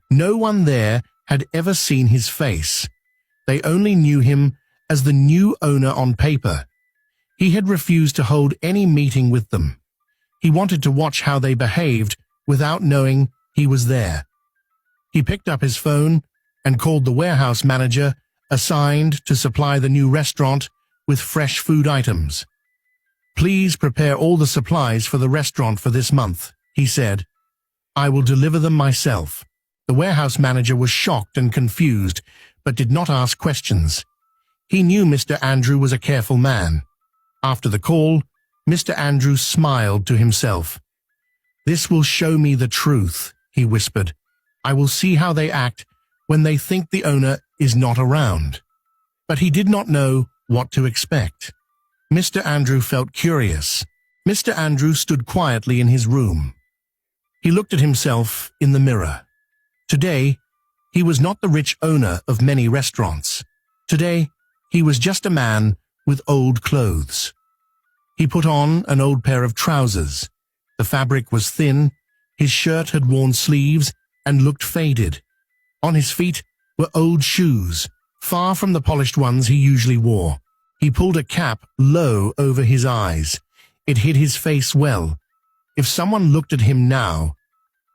No one there had ever seen his face. They only knew him as the new owner on paper. He had refused to hold any meeting with them. He wanted to watch how they behaved without knowing he was there. He picked up his phone and called the warehouse manager assigned to supply the new restaurant with fresh food items. "Please prepare all the supplies for the restaurant for this month," he said. "I will deliver them myself." The warehouse manager was shocked and confused, but did not ask questions. He knew Mr. Andrew was a careful man. After the call, Mr. Andrew smiled to himself. "This will show me the truth," he whispered. "I will see how they act when they think the owner is not around." But he did not know what to expect. Mr. Andrew felt curious. Mr. Andrew stood quietly in his room. He looked at himself in the mirror. Today, he was not the rich owner of many restaurants. Today, he was just a man with old clothes. He put on an old pair of trousers. The fabric was thin, his shirt had worn sleeves and looked faded. On his feet were old shoes, far from the polished ones he usually wore. He pulled a cap low over his eyes. It hid his face well. If someone looked at him now,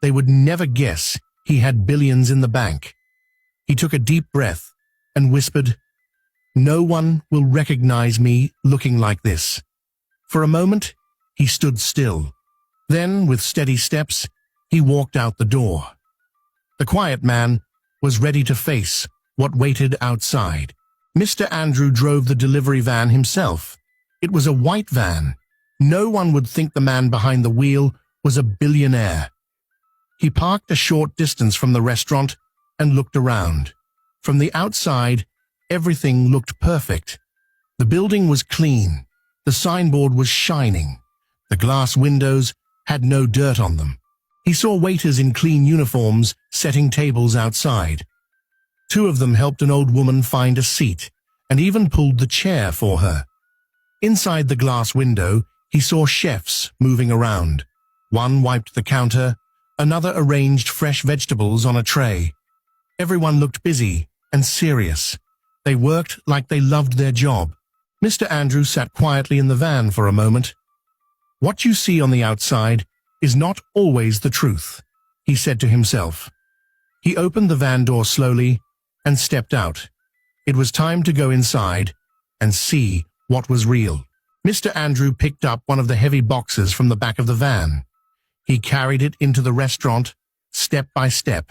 they would never guess he had billions in the bank. He took a deep breath and whispered, "No one will recognize me looking like this." For a moment, he stood still. Then, with steady steps, he walked out the door. The quiet man was ready to face what waited outside. Mr. Andrew drove the delivery van himself. It was a white van. No one would think the man behind the wheel was a billionaire. He parked a short distance from the restaurant and looked around. From the outside, everything looked perfect. The building was clean. The signboard was shining. The glass windows had no dirt on them. He saw waiters in clean uniforms setting tables outside. Two of them helped an old woman find a seat and even pulled the chair for her. Inside the glass window, he saw chefs moving around. One wiped the counter, another arranged fresh vegetables on a tray. Everyone looked busy and serious. They worked like they loved their job. Mr. Andrew sat quietly in the van for a moment. "What you see on the outside is not always the truth," he said to himself. He opened the van door slowly and stepped out. It was time to go inside and see what was real. Mr. Andrew picked up one of the heavy boxes from the back of the van. He carried it into the restaurant, step by step.